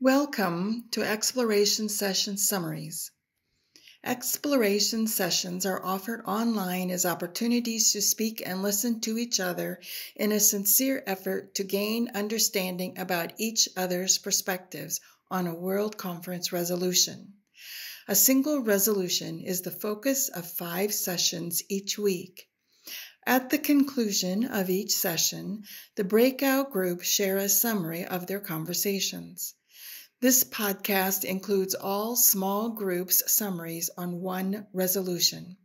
Welcome to Exploration Session Summaries. Exploration sessions are offered online as opportunities to speak and listen to each other in a sincere effort to gain understanding about each other's perspectives on a World Conference resolution. A single resolution is the focus of 5 sessions each week. At the conclusion of each session, the breakout groups share a summary of their conversations. This podcast includes all small groups summaries on one resolution.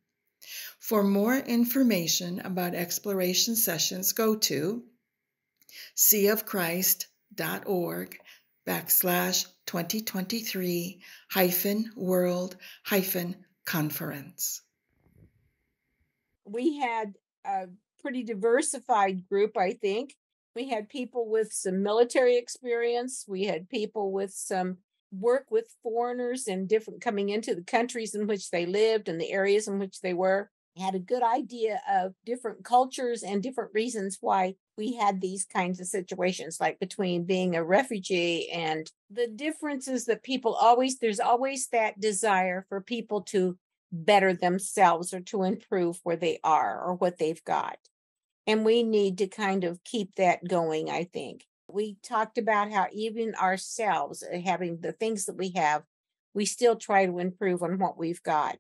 For more information about exploration sessions, go to seaofchrist.org/2023-world-conference. We had a pretty diversified group, I think. We had people with some military experience. We had people with some work with foreigners and different coming into the countries in which they lived and the areas in which they were. Had a good idea of different cultures and different reasons why we had these kinds of situations, like between being a refugee and the differences that there's always that desire for people to better themselves or to improve where they are or what they've got. And we need to kind of keep that going, I think. We talked about how even ourselves, having the things that we have, we still try to improve on what we've got.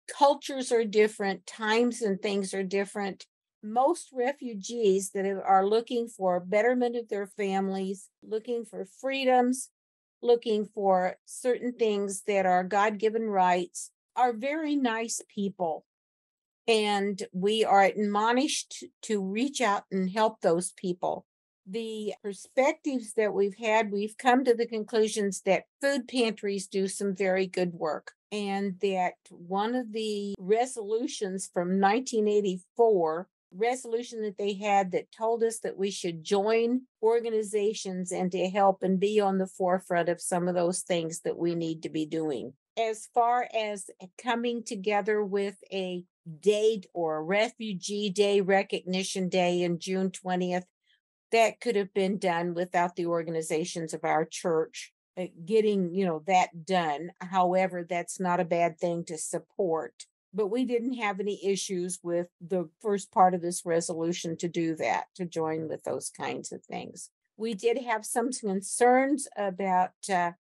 Cultures are different, times and things are different. Most refugees that are looking for betterment of their families, looking for freedoms, looking for certain things that are God-given rights, are very nice people. And we are admonished to reach out and help those people. The perspectives that we've had, we've come to the conclusions that food pantries do some very good work. And that one of the resolutions from 1984, resolution that they had that told us that we should join organizations and to help and be on the forefront of some of those things that we need to be doing. As far as coming together with a date or a Refugee Day recognition day in June 20th, that could have been done without the organizations of our church getting, that done. However, that's not a bad thing to support. But we didn't have any issues with the first part of this resolution to do that, to join with those kinds of things. We did have some concerns about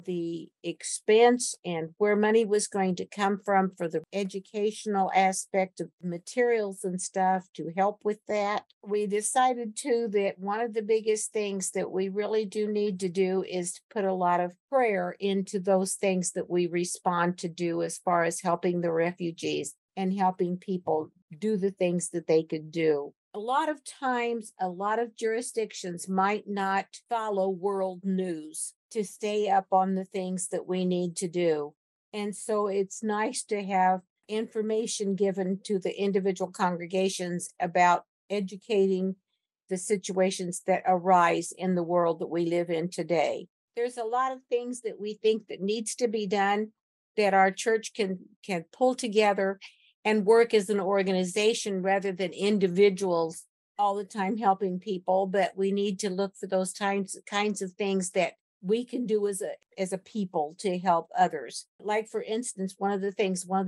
the expense and where money was going to come from for the educational aspect of materials and stuff to help with that. We decided too that one of the biggest things that we really do need to do is to put a lot of prayer into those things that we respond to do as far as helping the refugees and helping people do the things that they could do. A lot of times, a lot of jurisdictions might not follow world news to stay up on the things that we need to do. And so it's nice to have information given to the individual congregations about educating the situations that arise in the world that we live in today. There's a lot of things that we think that needs to be done that our church can pull together and work as an organization rather than individuals all the time helping people. But we need to look for those kinds of things that we can do as a people to help others. Like, for instance, one of the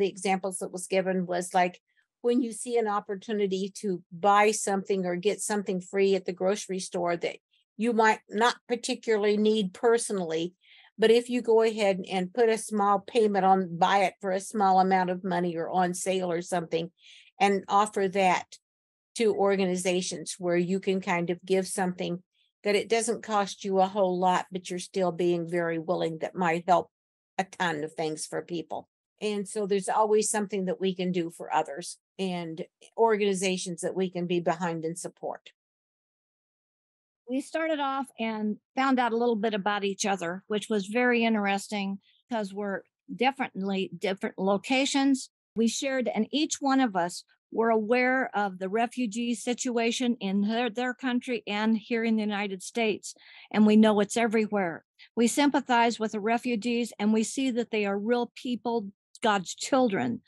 examples that was given was like when you see an opportunity to buy something or get something free at the grocery store that you might not particularly need personally, but if you go ahead and put a small payment on, buy it for a small amount of money or on sale or something, and offer that to organizations where you can kind of give something that it doesn't cost you a whole lot, but you're still being very willing, that might help a ton of things for people. And so there's always something that we can do for others and organizations that we can be behind and support. We started off and found out a little bit about each other, which was very interesting because we're definitely different locations. We shared, and each one of us were aware of the refugee situation in their country and here in the United States. And we know it's everywhere. We sympathize with the refugees and we see that they are real people, God's children.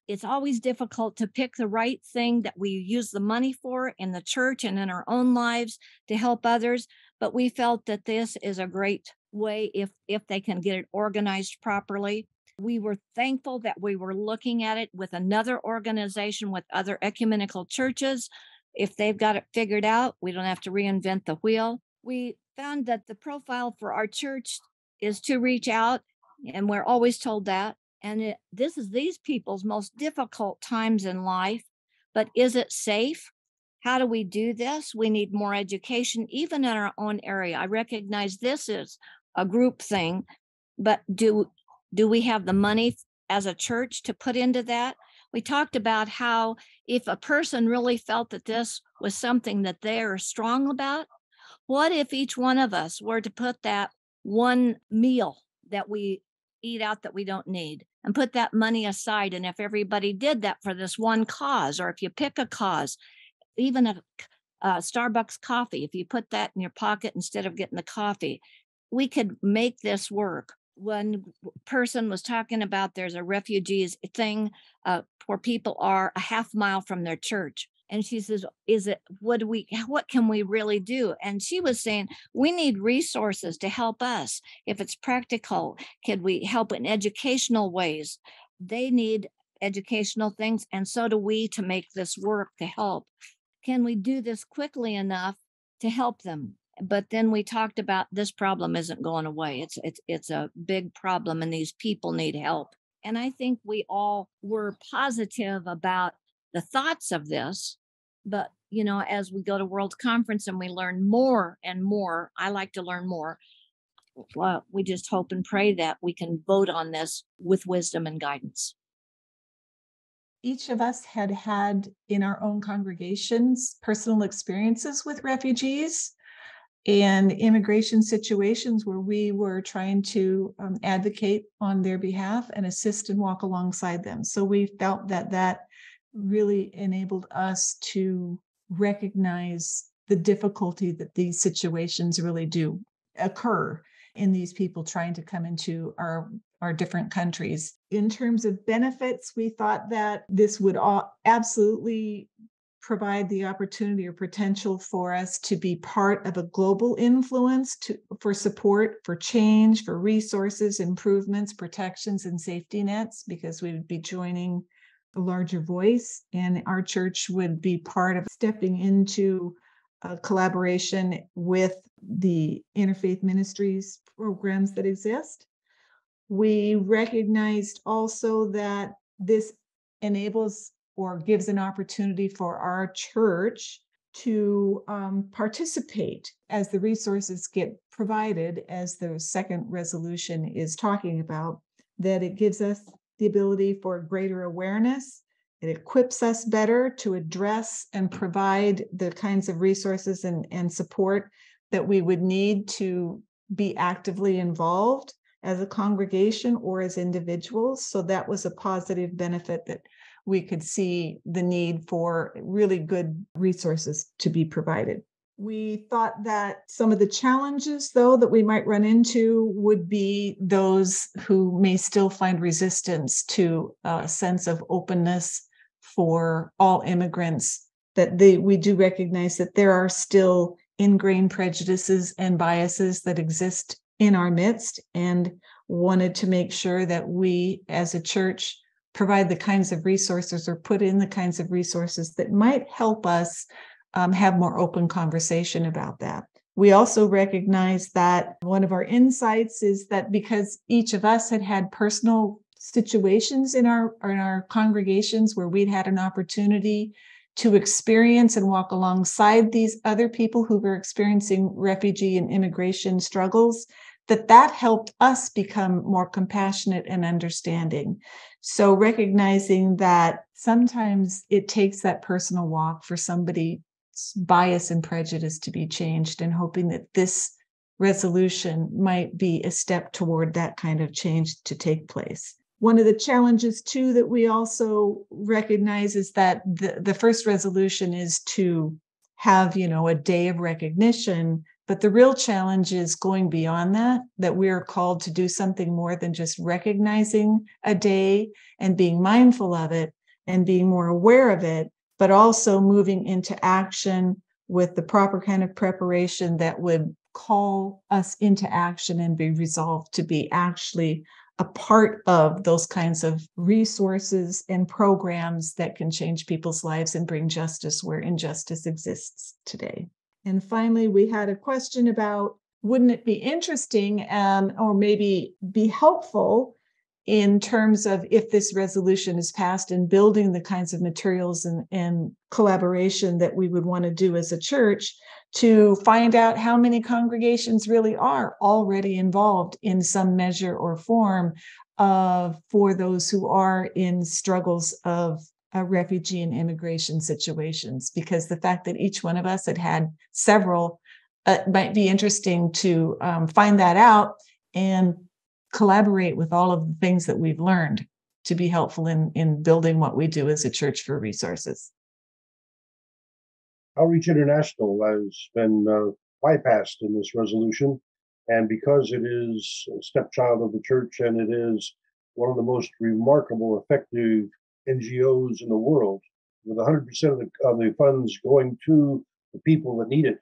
It's always difficult to pick the right thing that we use the money for in the church and in our own lives to help others. But we felt that this is a great way if they can get it organized properly. We were thankful that we were looking at it with another organization, with other ecumenical churches. If they've got it figured out, we don't have to reinvent the wheel. We found that the profile for our church is to reach out, and we're always told that. And this is these people's most difficult times in life. But is it safe? How do we do this? We need more education, even in our own area. I recognize this is a group thing, but do we have the money as a church to put into that? We talked about how if a person really felt that this was something that they are strong about, what if each one of us were to put that one meal that we eat out that we don't need and put that money aside? And if everybody did that for this one cause, or if you pick a cause, even a Starbucks coffee, if you put that in your pocket instead of getting the coffee, we could make this work. One person was talking about there's a refugees thing where people are a half mile from their church. And she says, what can we really do? And she was saying, we need resources to help us. If it's practical, could we help in educational ways? They need educational things, and so do we, to make this work, to help. Can we do this quickly enough to help them? But then we talked about this problem isn't going away. It's a big problem, and these people need help. And I think we all were positive about the thoughts of this. But, as we go to World Conference and we learn more and more, I like to learn more. Well, we just hope and pray that we can vote on this with wisdom and guidance. Each of us had in our own congregations personal experiences with refugees and immigration situations where we were trying to advocate on their behalf and assist and walk alongside them. So we felt that really enabled us to recognize the difficulty that these situations really do occur in these people trying to come into our different countries. In terms of benefits, we thought that this would absolutely provide the opportunity or potential for us to be part of a global influence for support, for change, for resources, improvements, protections, and safety nets, because we would be joining a larger voice, and our church would be part of stepping into a collaboration with the interfaith ministries programs that exist. We recognized also that this enables or gives an opportunity for our church to participate as the resources get provided, as the second resolution is talking about, that it gives us the ability for greater awareness. It equips us better to address and provide the kinds of resources and support that we would need to be actively involved as a congregation or as individuals. So that was a positive benefit, that we could see the need for really good resources to be provided. We thought that some of the challenges, though, that we might run into would be those who may still find resistance to a sense of openness for all immigrants, that we do recognize that there are still ingrained prejudices and biases that exist in our midst, and wanted to make sure that we as a church provide the kinds of resources or put in the kinds of resources that might help us have more open conversation about that. We also recognize that one of our insights is that because each of us had personal situations in our congregations where we'd had an opportunity to experience and walk alongside these other people who were experiencing refugee and immigration struggles, that helped us become more compassionate and understanding. So recognizing that sometimes it takes that personal walk for somebody's bias and prejudice to be changed, and hoping that this resolution might be a step toward that kind of change to take place. One of the challenges, too, that we also recognize is that the first resolution is to have, a day of recognition. But the real challenge is going beyond that we are called to do something more than just recognizing a day and being mindful of it and being more aware of it, but also moving into action with the proper kind of preparation that would call us into action and be resolved to be actually a part of those kinds of resources and programs that can change people's lives and bring justice where injustice exists today. And finally, we had a question about, wouldn't it be interesting or maybe be helpful in terms of, if this resolution is passed, in building the kinds of materials and collaboration that we would want to do as a church, to find out how many congregations really are already involved in some measure or form for those who are in struggles of refugee and immigration situations. Because the fact that each one of us had several, it might be interesting to find that out and collaborate with all of the things that we've learned to be helpful in building what we do as a church for resources. Outreach International has been bypassed in this resolution, and because it is a stepchild of the church and it is one of the most remarkable, effective NGOs in the world, with 100% of the funds going to the people that need it,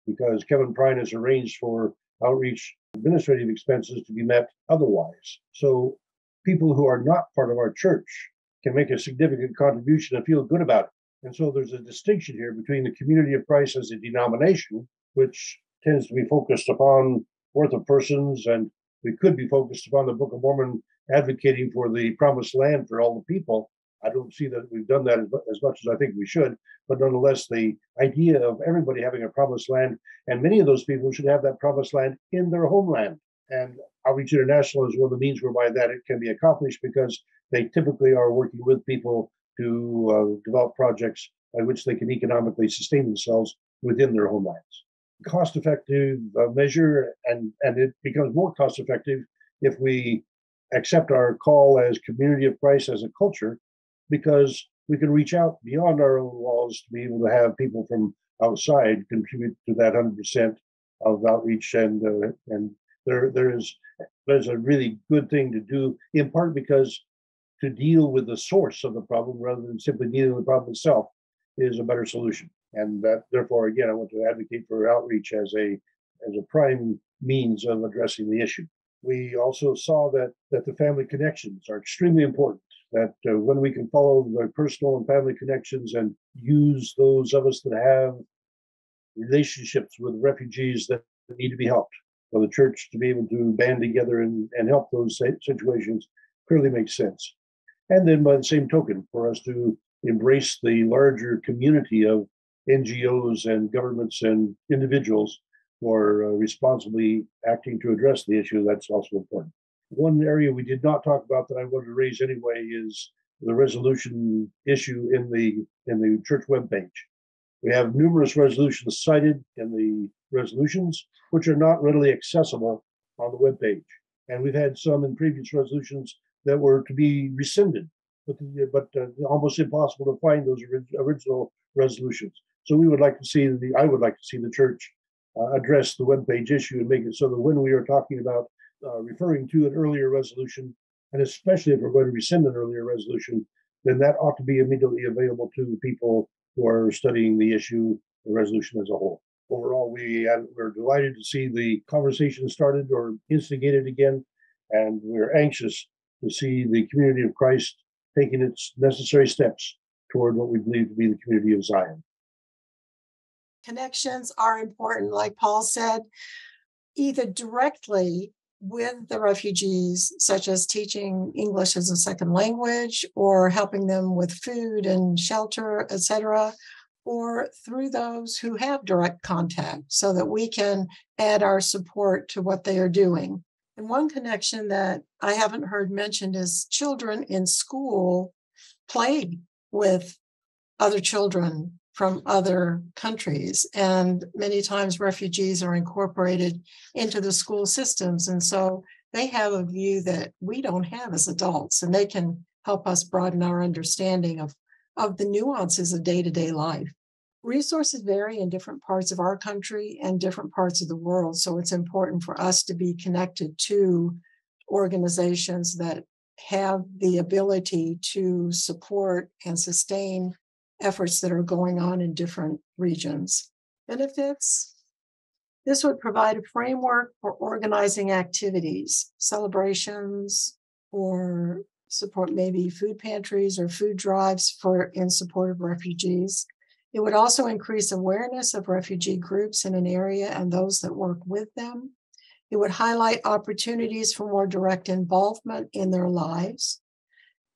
because Kevin Prine has arranged for outreach administrative expenses to be met otherwise. So people who are not part of our church can make a significant contribution and feel good about it. And so there's a distinction here between the Community of Christ as a denomination, which tends to be focused upon worth of persons, and we could be focused upon the Book of Mormon advocating for the promised land for all the people. I don't see that we've done that as much as I think we should, but nonetheless, the idea of everybody having a promised land, and many of those people should have that promised land in their homeland. And Outreach International is one of the means whereby that it can be accomplished, because they typically are working with people to develop projects by which they can economically sustain themselves within their homelands. Cost-effective measure, and it becomes more cost-effective if we accept our call as Community of Christ as a culture, because we can reach out beyond our own walls to be able to have people from outside contribute to that 100% of outreach, and there's a really good thing to do, in part because to deal with the source of the problem rather than simply dealing with the problem itself is a better solution. And that, therefore, again, I want to advocate for outreach as a prime means of addressing the issue. We also saw that the family connections are extremely important, that when we can follow the personal and family connections and use those of us that have relationships with refugees that need to be helped, for the church to be able to band together and help those situations clearly makes sense. And then by the same token, for us to embrace the larger community of NGOs and governments and individuals who are responsibly acting to address the issue, that's also important. One area we did not talk about that I wanted to raise anyway is the resolution issue in the church webpage. We have numerous resolutions cited in the resolutions, which are not readily accessible on the webpage. And we've had some in previous resolutions that were to be rescinded, but almost impossible to find those original resolutions. So I would like to see the church address the webpage issue and make it so that when we are talking about referring to an earlier resolution, and especially if we're going to rescind an earlier resolution, then that ought to be immediately available to the people who are studying the issue, the resolution as a whole. Overall, we're delighted to see the conversation started or instigated again, and we're anxious to see the Community of Christ taking its necessary steps toward what we believe to be the community of Zion. Connections are important, like Paul said, either directly with the refugees, such as teaching English as a second language or helping them with food and shelter, etc., or through those who have direct contact so that we can add our support to what they are doing. And one connection that I haven't heard mentioned is children in school play with other children from other countries. And many times refugees are incorporated into the school systems. And so they have a view that we don't have as adults, and they can help us broaden our understanding of the nuances of day-to-day life. Resources vary in different parts of our country and different parts of the world. So it's important for us to be connected to organizations that have the ability to support and sustain efforts that are going on in different regions. Benefits, This would provide a framework for organizing activities, celebrations, or support maybe food pantries or food drives in support of refugees. It would also increase awareness of refugee groups in an area and those that work with them. It would highlight opportunities for more direct involvement in their lives.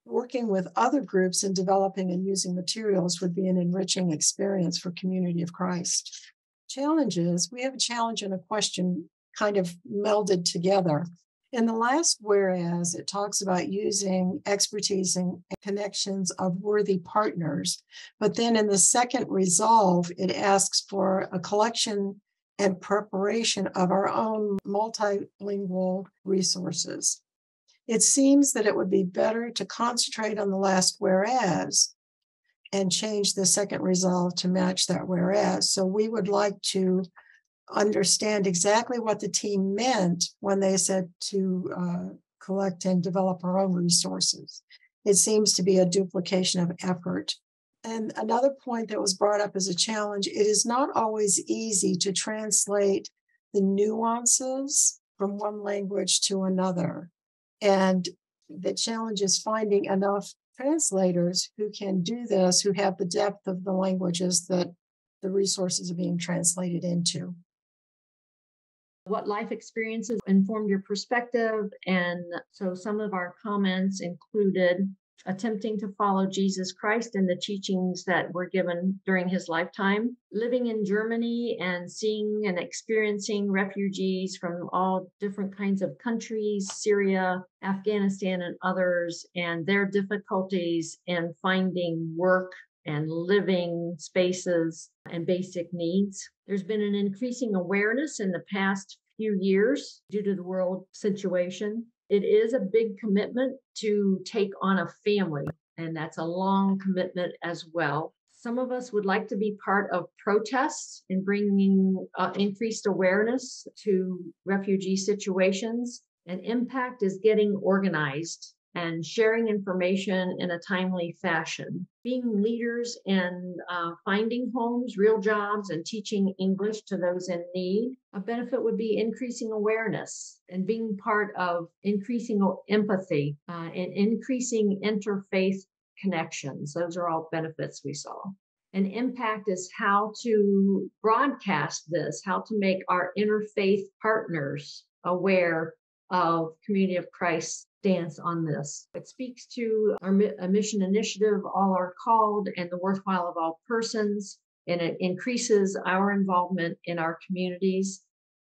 Working with other groups in developing and using materials would be an enriching experience for Community of Christ. Challenges, we have a challenge and a question kind of melded together. In the last whereas, it talks about using expertise and connections of worthy partners. But then in the second resolve, it asks for a collection and preparation of our own multilingual resources. It seems that it would be better to concentrate on the last whereas and change the second resolve to match that whereas. So we would like to understand exactly what the team meant when they said to collect and develop our own resources. It seems to be a duplication of effort. And another point that was brought up as a challenge, it is not always easy to translate the nuances from one language to another. And the challenge is finding enough translators who can do this, who have the depth of the languages that the resources are being translated into. What life experiences informed your perspective? And so some of our comments included attempting to follow Jesus Christ and the teachings that were given during his lifetime, living in Germany and seeing and experiencing refugees from all different kinds of countries, Syria, Afghanistan, and others, and their difficulties in finding work and living spaces and basic needs. There's been an increasing awareness in the past few years due to the world situation. It is a big commitment to take on a family, and that's a long commitment as well. Some of us would like to be part of protests in bringing increased awareness to refugee situations. And Impact is getting organized and sharing information in a timely fashion. Being leaders in finding homes, real jobs, and teaching English to those in need. A benefit would be increasing awareness and being part of increasing empathy and increasing interfaith connections. Those are all benefits we saw. And Impact is how to broadcast this, how to make our interfaith partners aware of Community of Christ stance on this. It speaks to our mission initiative, All Are Called, and the worthwhile of all persons, and it increases our involvement in our communities.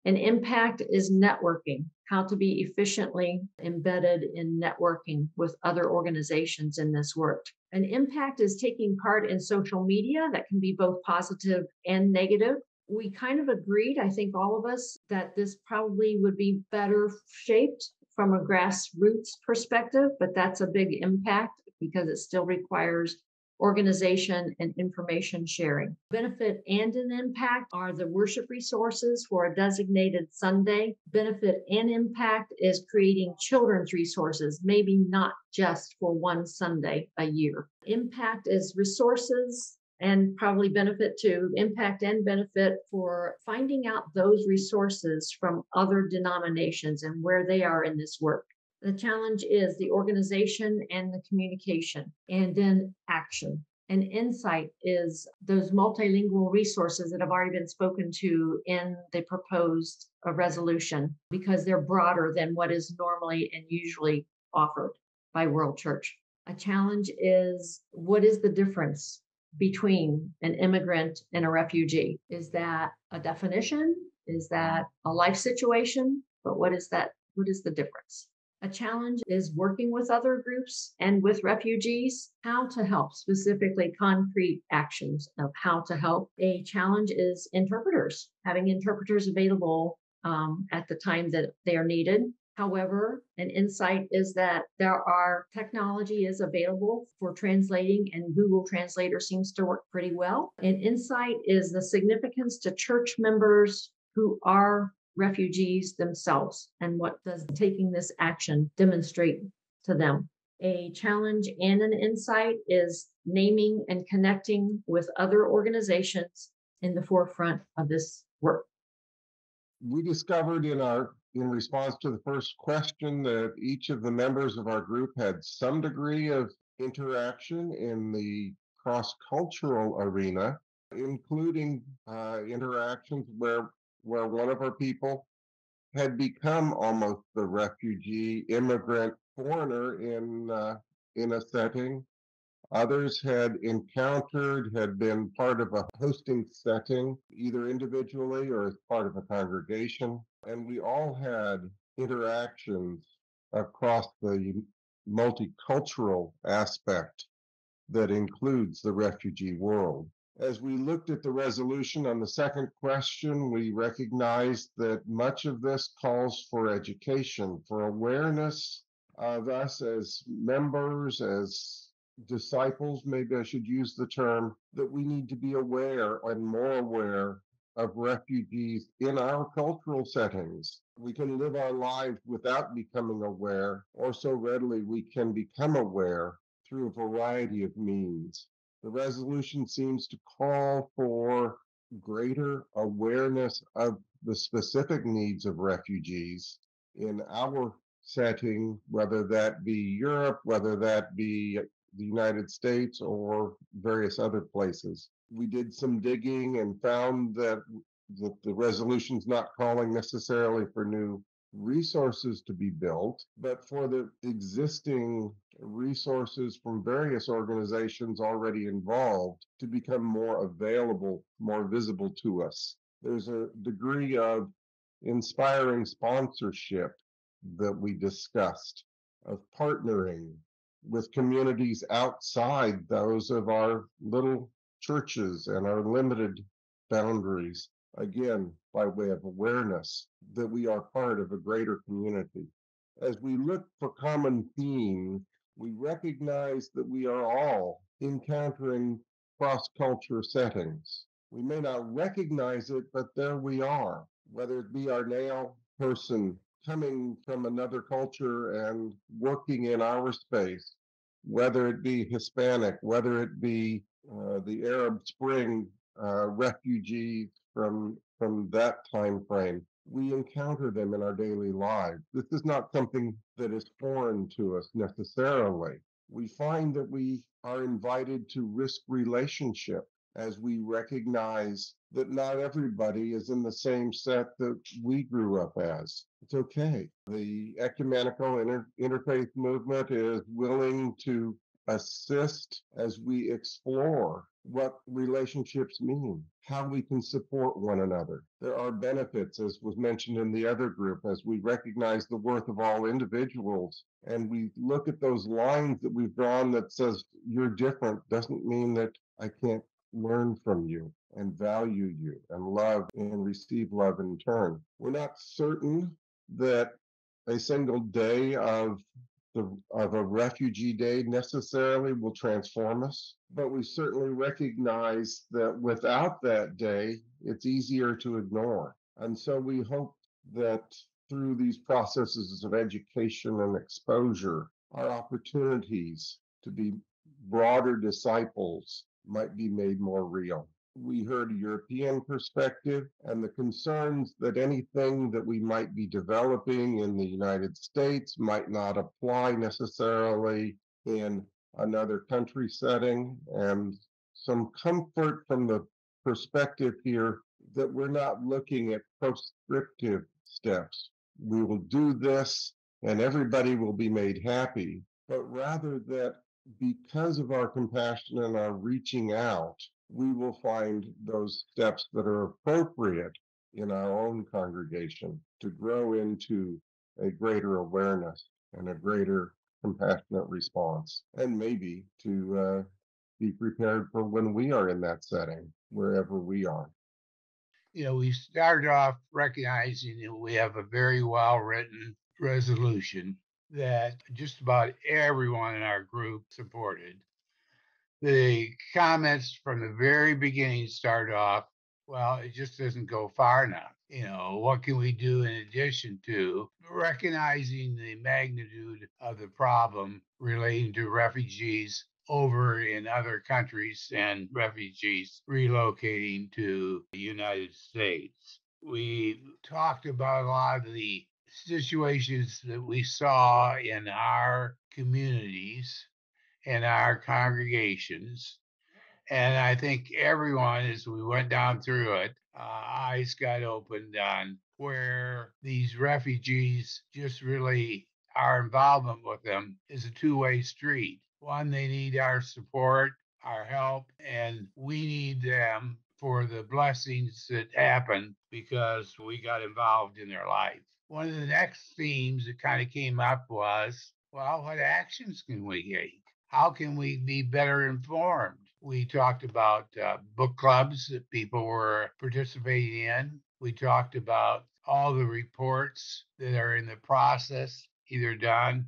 And Impact is networking, how to be efficiently embedded in networking with other organizations in this work. And Impact is taking part in social media that can be both positive and negative. We kind of agreed, I think all of us, that this probably would be better shaped from a grassroots perspective, but that's a big impact because it still requires organization and information sharing. Benefit and an impact are the worship resources for a designated Sunday. Benefit and impact is creating children's resources, maybe not just for one Sunday a year. Impact is resources and probably benefit to impact and benefit for finding out those resources from other denominations and where they are in this work. The challenge is the organization and the communication, and then action. And insight is those multilingual resources that have already been spoken to in the proposed resolution, because they're broader than what is normally and usually offered by World Church. A challenge is, what is the difference between an immigrant and a refugee? Is that a definition? Is that a life situation? But what is that? What is the difference? A challenge is working with other groups and with refugees, how to help, specifically concrete actions of how to help. A challenge is interpreters, having interpreters available at the time that they are needed. However, an insight is that technology is available for translating, and Google Translator seems to work pretty well. An insight is the significance to church members who are refugees themselves, and what does taking this action demonstrate to them. A challenge and an insight is naming and connecting with other organizations in the forefront of this work. We discovered in response to the first question that each of the members of our group had some degree of interaction in the cross-cultural arena, including interactions where one of our people had become almost the refugee, immigrant, foreigner in a setting. Others had been part of a hosting setting, either individually or as part of a congregation. And we all had interactions across the multicultural aspect that includes the refugee world. As we looked at the resolution on the second question, we recognized that much of this calls for education, for awareness of us as members, as disciples, maybe I should use the term, that we need to be aware and more aware of refugees in our cultural settings. We can live our lives without becoming aware, or so readily we can become aware through a variety of means. The resolution seems to call for greater awareness of the specific needs of refugees in our setting, whether that be Europe, whether that be the United States, or various other places. We did some digging and found that the resolution's not calling necessarily for new resources to be built, but for the existing resources from various organizations already involved to become more available, more visible to us. There's a degree of inspiring sponsorship that we discussed, of partnering with communities outside those of our little churches and our limited boundaries, again, by way of awareness that we are part of a greater community. As we look for common themes, we recognize that we are all encountering cross-culture settings. We may not recognize it, but there we are, whether it be our nail person coming from another culture and working in our space, whether it be Hispanic, whether it be the Arab Spring refugees from that time frame. We encounter them in our daily lives. This is not something that is foreign to us necessarily. We find that we are invited to risk relationship as we recognize that not everybody is in the same set that we grew up as. It's okay. The ecumenical interfaith movement is willing to assist as we explore what relationships mean, how we can support one another. There are benefits, as was mentioned in the other group, as we recognize the worth of all individuals and we look at those lines that we've drawn that says you're different doesn't mean that I can't learn from you and value you and love and receive love in turn. We're not certain that a single day of a refugee day necessarily will transform us, but we certainly recognize that without that day, it's easier to ignore. And so we hope that through these processes of education and exposure, our opportunities to be broader disciples might be made more real. We heard a European perspective and the concerns that anything that we might be developing in the United States might not apply necessarily in another country setting, and some comfort from the perspective here that we're not looking at proscriptive steps. We will do this and everybody will be made happy, but rather that because of our compassion and our reaching out, we will find those steps that are appropriate in our own congregation to grow into a greater awareness and a greater compassionate response, and maybe to be prepared for when we are in that setting, wherever we are. We started off recognizing that we have a very well-written resolution that just about everyone in our group supported. The comments from the very beginning started off, well, it just doesn't go far enough. What can we do in addition to recognizing the magnitude of the problem relating to refugees over in other countries and refugees relocating to the United States? We talked about a lot of the situations that we saw in our communities and our congregations. And I think everyone, as we went down through it, eyes got opened on where these refugees just really, our involvement with them is a two-way street. One, they need our support, our help, and we need them for the blessings that happen because we got involved in their life. One of the next themes that kind of came up was, well, what actions can we take? How can we be better informed? We talked about book clubs that people were participating in. We talked about all the reports that are in the process, either done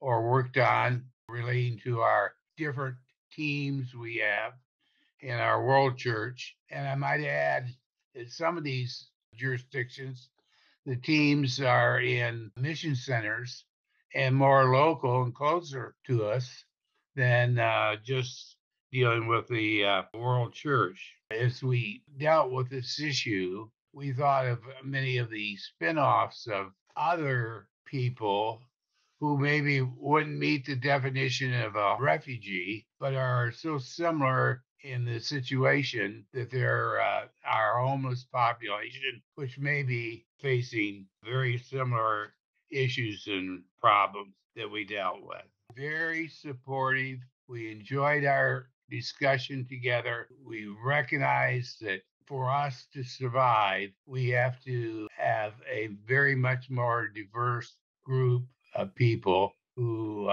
or worked on, relating to our different teams we have in our world church. And I might add that some of these jurisdictions, the teams are in mission centers and more local and closer to us than just dealing with the world church. As we dealt with this issue, we thought of many of the spin-offs of other people who maybe wouldn't meet the definition of a refugee, but are so similar in the situation that they're our homeless population, which may be facing very similar issues and problems that we dealt with. Very supportive. We enjoyed our discussion together. We recognize that for us to survive, we have to have a very much more diverse group of people who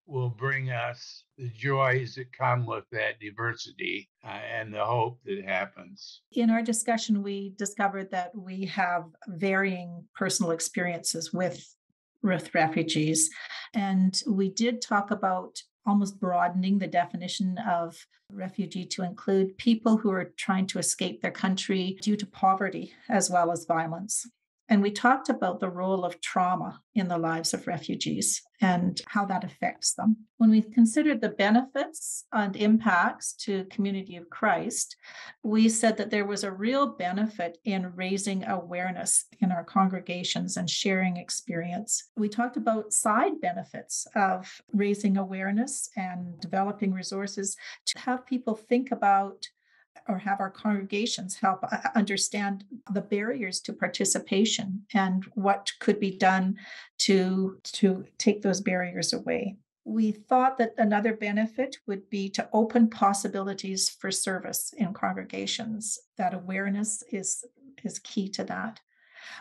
will bring us the joys that come with that diversity and the hope that happens. In our discussion, we discovered that we have varying personal experiences with refugees. And we did talk about almost broadening the definition of refugee to include people who are trying to escape their country due to poverty as well as violence. And we talked about the role of trauma in the lives of refugees and how that affects them. When we considered the benefits and impacts to Community of Christ, we said that there was a real benefit in raising awareness in our congregations and sharing experience. We talked about side benefits of raising awareness and developing resources to have people think about or have our congregations help understand the barriers to participation and what could be done to take those barriers away. We thought that another benefit would be to open possibilities for service in congregations. That awareness is key to that.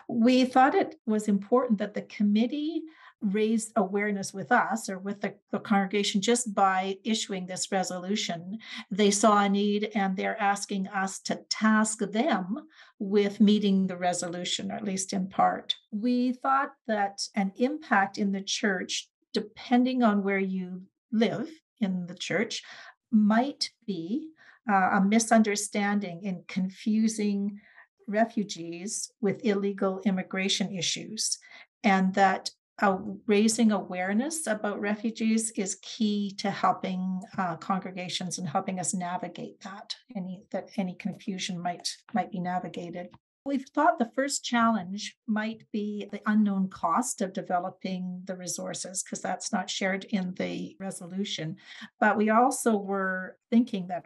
We thought it was important that the committee raised awareness with us or with the congregation just by issuing this resolution. They saw a need and they're asking us to task them with meeting the resolution, or at least in part. We thought that an impact in the church, depending on where you live in the church, might be a misunderstanding in confusing refugees with illegal immigration issues, and that raising awareness about refugees is key to helping congregations and helping us navigate that any confusion might be navigated. We've thought the first challenge might be the unknown cost of developing the resources, because that's not shared in the resolution. But we also were thinking that,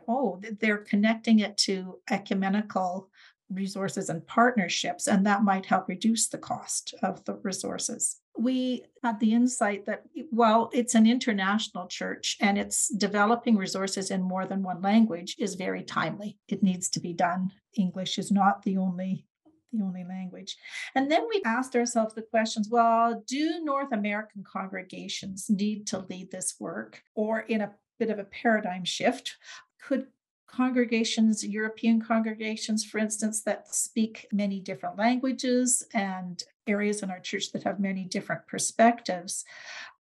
they're connecting it to ecumenical resources and partnerships, and that might help reduce the cost of the resources. We had the insight that while it's an international church and it's developing resources in more than one language is very timely. It needs to be done. English is not the only language. And then we asked ourselves the questions, do North American congregations need to lead this work? Or in a bit of a paradigm shift, could congregations, European congregations, for instance, that speak many different languages and areas in our church that have many different perspectives,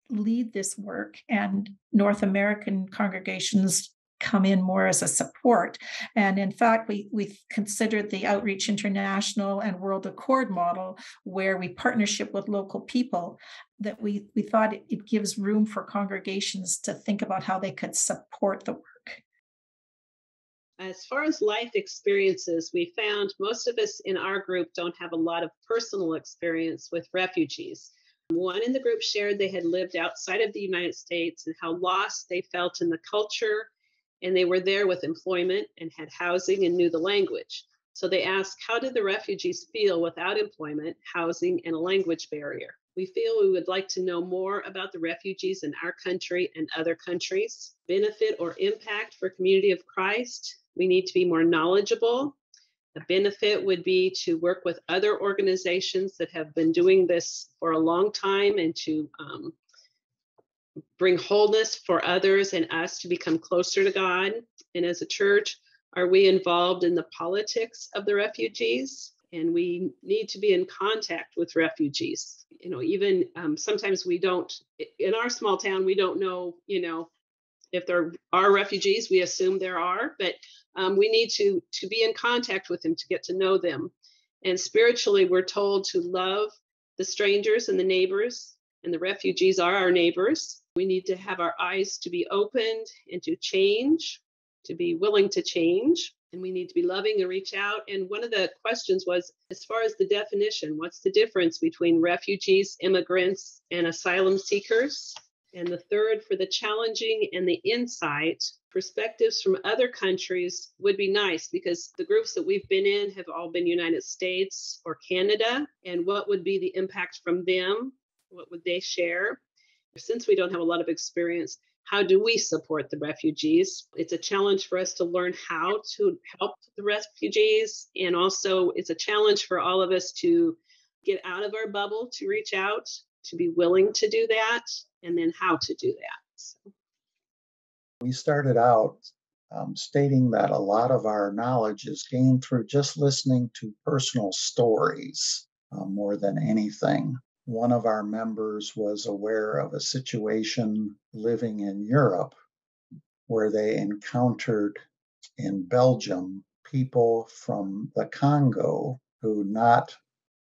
lead this work, and North American congregations come in more as a support? And in fact, we considered the Outreach International and World Accord model, where we partnership with local people, that we thought it gives room for congregations to think about how they could support the work. As far as life experiences, we found most of us in our group don't have a lot of personal experience with refugees. One in the group shared they had lived outside of the United States and how lost they felt in the culture, and they were there with employment and had housing and knew the language. So they asked, how did the refugees feel without employment, housing, and a language barrier? We feel we would like to know more about the refugees in our country and other countries, benefit or impact for Community of Christ. We need to be more knowledgeable. A benefit would be to work with other organizations that have been doing this for a long time and to bring wholeness for others and us to become closer to God. And as a church, are we involved in the politics of the refugees? And we need to be in contact with refugees. Even sometimes we don't, in our small town, we don't know, if there are refugees. We assume there are, but we need to be in contact with them to get to know them. And spiritually, we're told to love the strangers and the neighbors, and the refugees are our neighbors. We need to have our eyes to be opened and to change, to be willing to change. And we need to be loving and reach out. And one of the questions was, as far as the definition, what's the difference between refugees, immigrants, and asylum seekers? And the third, for the challenging and the insight, perspectives from other countries would be nice, because the groups that we've been in have all been United States or Canada. And what would be the impact from them? What would they share? Since we don't have a lot of experience, how do we support the refugees? It's a challenge for us to learn how to help the refugees. And also it's a challenge for all of us to get out of our bubble, to reach out, to be willing to do that, and then how to do that. So. We started out stating that a lot of our knowledge is gained through just listening to personal stories more than anything. One of our members was aware of a situation living in Europe where they encountered in Belgium people from the Congo who, not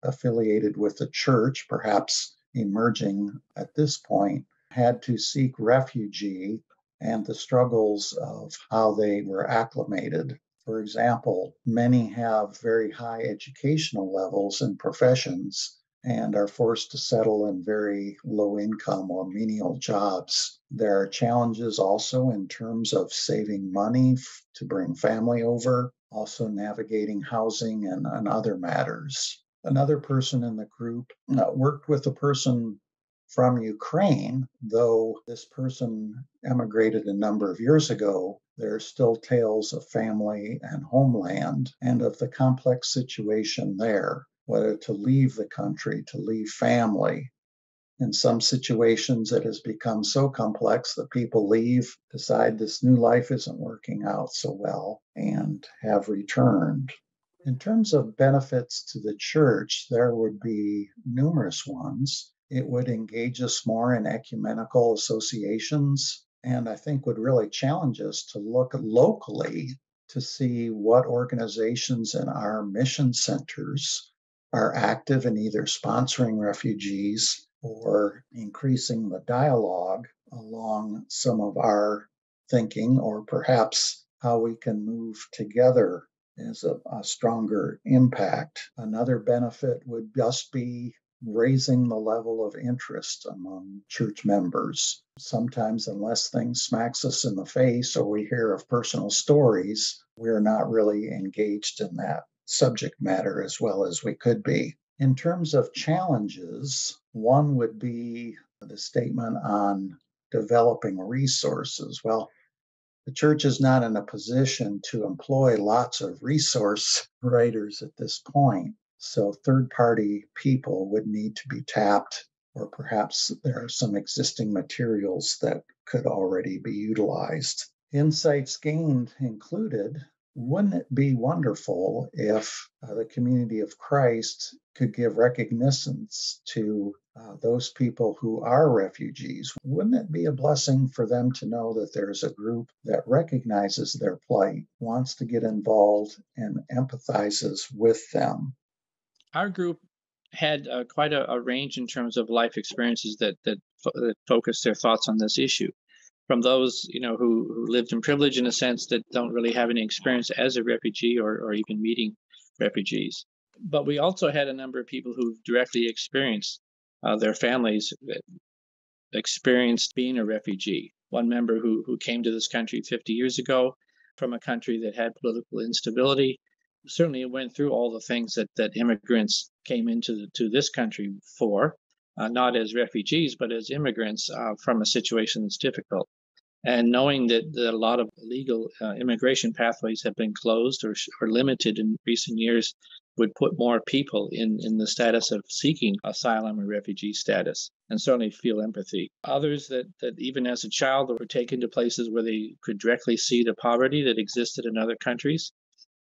affiliated with the church, perhaps emerging at this point, had to seek refugee, and the struggles of how they were acclimated. For example, many have very high educational levels in professions and are forced to settle in very low income or menial jobs. There are challenges also in terms of saving money to bring family over, also navigating housing and other matters. Another person in the group worked with a person from Ukraine. Though this person emigrated a number of years ago, there are still tales of family and homeland and of the complex situation there, whether to leave the country, to leave family. In some situations, it has become so complex that people leave, decide this new life isn't working out so well, and have returned. In terms of benefits to the church, there would be numerous ones. It would engage us more in ecumenical associations, and I think would really challenge us to look locally to see what organizations in our mission centers are active in either sponsoring refugees or increasing the dialogue along some of our thinking, or perhaps how we can move together as a stronger impact. Another benefit would just be raising the level of interest among church members. Sometimes, unless things smacks us in the face or we hear of personal stories, we're not really engaged in that subject matter as well as we could be. In terms of challenges, one would be the statement on developing resources. Well, the church is not in a position to employ lots of resource writers at this point. So third-party people would need to be tapped, or perhaps there are some existing materials that could already be utilized. Insights gained included, wouldn't it be wonderful if the Community of Christ could give recognition to those people who are refugees? Wouldn't it be a blessing for them to know that there's a group that recognizes their plight, wants to get involved, and empathizes with them? Our group had quite a range in terms of life experiences that focused their thoughts on this issue. from those, who lived in privilege in a sense that don't really have any experience as a refugee or even meeting refugees. But we also had a number of people who directly experienced their families experienced being a refugee. One member who came to this country 50 years ago from a country that had political instability certainly went through all the things that immigrants came into this country for, not as refugees, but as immigrants from a situation that's difficult. And knowing that a lot of legal immigration pathways have been closed or limited in recent years would put more people in the status of seeking asylum or refugee status, and certainly feel empathy. Others that even as a child were taken to places where they could directly see the poverty that existed in other countries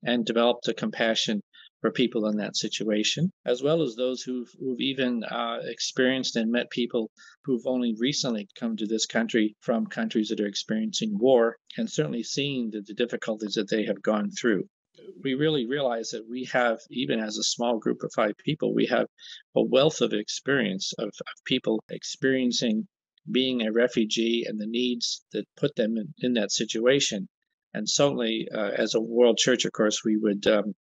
and developed a compassion for people in that situation, as well as those who've even experienced and met people who've only recently come to this country from countries that are experiencing war, and certainly seeing the difficulties that they have gone through. We really realize that we have, even as a small group of 5 people, we have a wealth of experience of people experiencing being a refugee and the needs that put them in that situation. And certainly, as a world church, of course, we would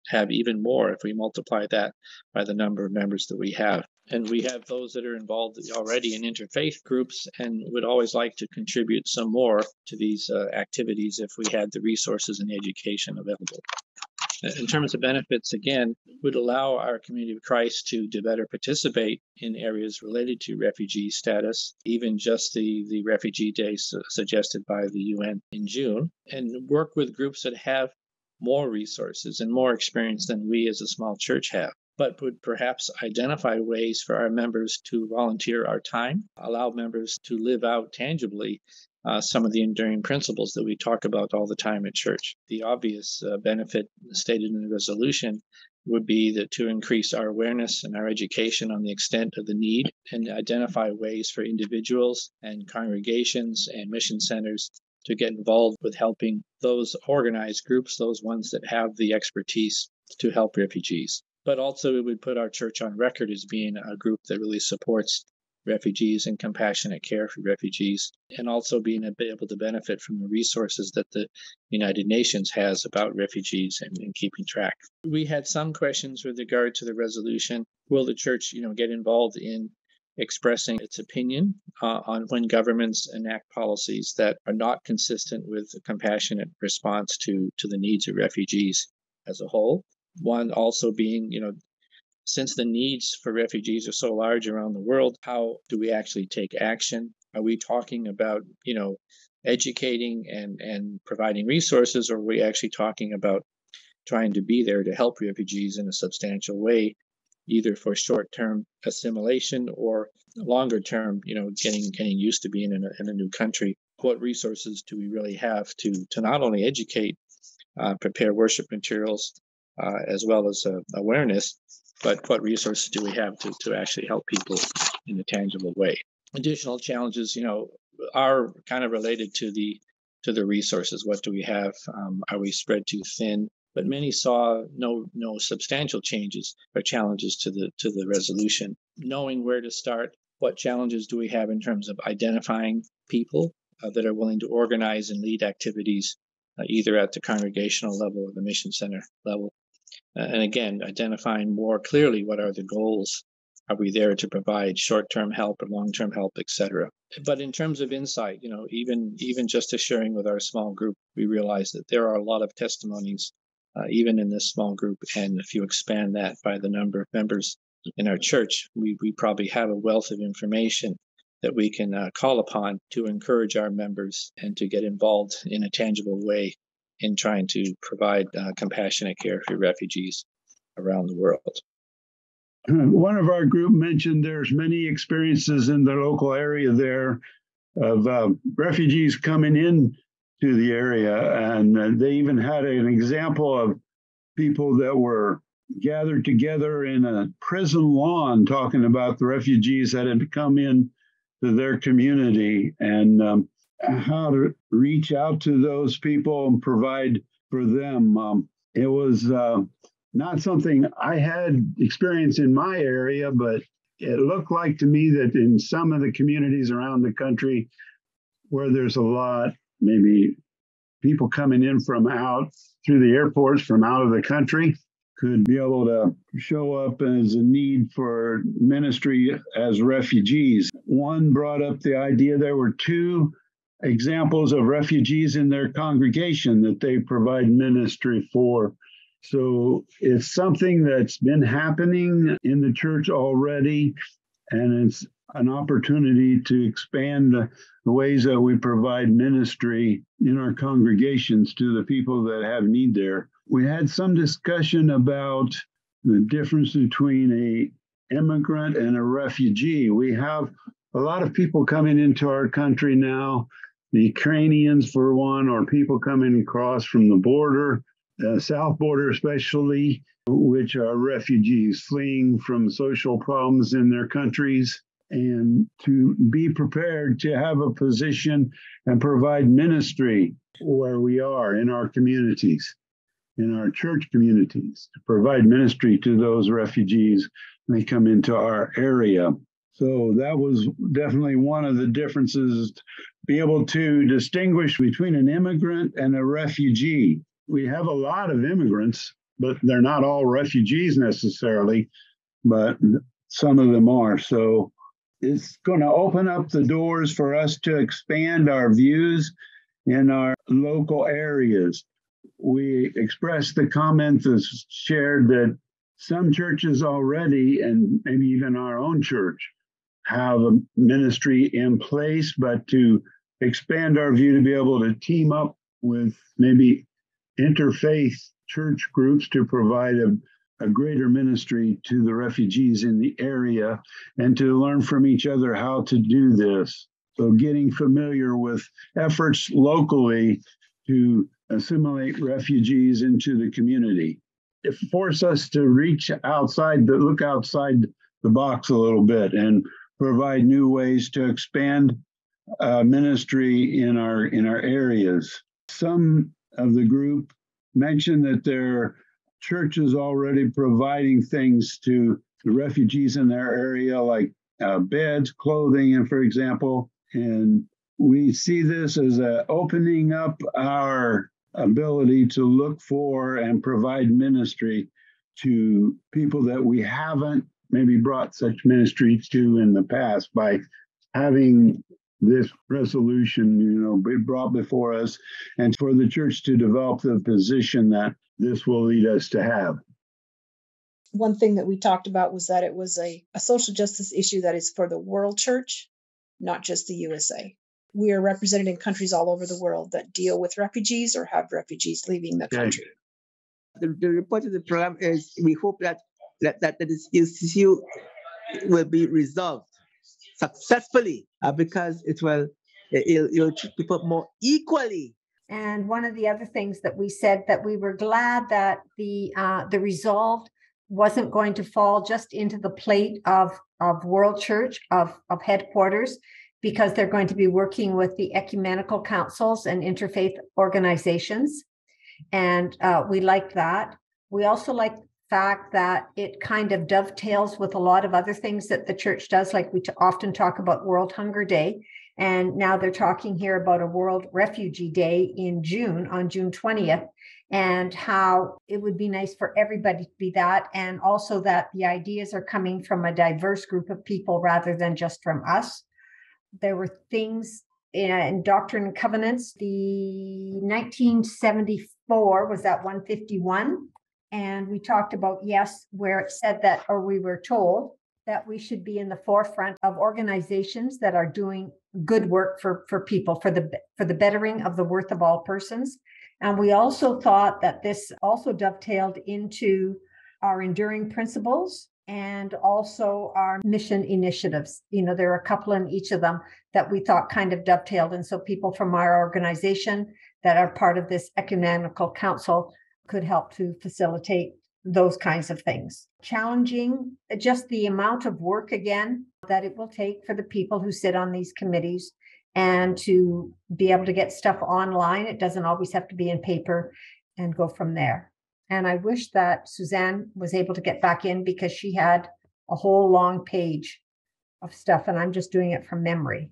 have even more if we multiply that by the number of members that we have. And we have those that are involved already in interfaith groups and would always like to contribute some more to these activities if we had the resources and education available. In terms of benefits, again, would allow our community of Christ to better participate in areas related to refugee status, even just the Refugee Day suggested by the UN in June, and work with groups that have more resources and more experience than we as a small church have, but would perhaps identify ways for our members to volunteer our time, allow members to live out tangibly some of the enduring principles that we talk about all the time at church. The obvious benefit stated in the resolution would be that to increase our awareness and our education on the extent of the need and identify ways for individuals and congregations and mission centers to get involved with helping those organized groups, those ones that have the expertise to help refugees. But also it would put our church on record as being a group that really supports refugees and compassionate care for refugees, and also being able to benefit from the resources that the United Nations has about refugees and keeping track. We had some questions with regard to the resolution. Will the church, get involved in expressing its opinion on when governments enact policies that are not consistent with a compassionate response to the needs of refugees as a whole? One also being, since the needs for refugees are so large around the world, how do we actually take action? Are we talking about, educating and providing resources, or are we actually talking about trying to be there to help refugees in a substantial way, either for short-term assimilation or longer-term, getting used to being in a new country? What resources do we really have to not only educate, prepare worship materials, as well as awareness, but what resources do we have to actually help people in a tangible way? Additional challenges, are kind of related to the resources. What do we have? Are we spread too thin? But many saw no substantial changes or challenges to the resolution. Knowing where to start, what challenges do we have in terms of identifying people that are willing to organize and lead activities, either at the congregational level or the mission center level? And again, identifying more clearly what are the goals. Are we there to provide short-term help or long-term help, etc.? But in terms of insight, even just as sharing with our small group, we realize that there are a lot of testimonies, even in this small group. And if you expand that by the number of members in our church, we probably have a wealth of information that we can call upon to encourage our members and to get involved in a tangible way in trying to provide compassionate care for refugees around the world. One of our group mentioned there's many experiences in the local area there of refugees coming in to the area. And they even had an example of people that were gathered together in a prison lawn talking about the refugees that had come in to their community and how to reach out to those people and provide for them. It was not something I had experienced in my area, but it looked like to me that in some of the communities around the country, where there's a lot, maybe people coming in from out through the airports from out of the country could be able to show up as a need for ministry as refugees. One brought up the idea there were 2 examples of refugees in their congregation that they provide ministry for. So it's something that's been happening in the church already, and it's an opportunity to expand the ways that we provide ministry in our congregations to the people that have need there. We had some discussion about the difference between an immigrant and a refugee. We have a lot of people coming into our country now, the Ukrainians for one, or people coming across from the border, south border especially, which are refugees fleeing from social problems in their countries. And to be prepared to have a position and provide ministry where we are in our communities, in our church communities, to provide ministry to those refugees when they come into our area. So that was definitely one of the differences, be able to distinguish between an immigrant and a refugee. We have a lot of immigrants, but they're not all refugees necessarily, but some of them are. So it's going to open up the doors for us to expand our views in our local areas. We expressed the comment that's shared that some churches already, and maybe even our own church, have a ministry in place, but to expand our view to be able to team up with maybe interfaith church groups to provide a greater ministry to the refugees in the area and to learn from each other how to do this. So getting familiar with efforts locally to assimilate refugees into the community. It forced us to look outside the box a little bit and provide new ways to expand ministry in our areas. Some of the group mentioned that their church is already providing things to the refugees in their area, like beds, clothing, and for example. And we see this as opening up our ability to look for and provide ministry to people that we haven't maybe brought such ministry to in the past by having this resolution, be brought before us, and for the church to develop the position that this will lead us to have. One thing that we talked about was that it was a social justice issue that is for the world church, not just the USA. We are represented in countries all over the world that deal with refugees or have refugees leaving the country. The report of the program is we hope that this issue will be resolved successfully because it'll treat people more equally. And one of the other things that we said that we were glad that the resolve wasn't going to fall just into the plate of World Church, of headquarters, because they're going to be working with the ecumenical councils and interfaith organizations. And we liked that. We also liked the fact that it kind of dovetails with a lot of other things that the church does, like we often talk about World Hunger Day. And now they're talking here about a World Refugee Day in June, on June 20th, and how it would be nice for everybody to be that. And also that the ideas are coming from a diverse group of people rather than just from us. There were things in Doctrine and Covenants, the 1974 was that 151. And we talked about, yes, where it said that, or we were told that we should be in the forefront of organizations that are doing good work for people, for the bettering of the worth of all persons. And we also thought that this also dovetailed into our enduring principles and also our mission initiatives. There are a couple in each of them that we thought kind of dovetailed. And so people from our organization that are part of this ecumenical council could help to facilitate those kinds of things. Challenging, just the amount of work, again, that it will take for the people who sit on these committees and to be able to get stuff online. It doesn't always have to be in paper, and go from there. And I wish that Suzanne was able to get back in because she had a whole long page of stuff and I'm just doing it from memory.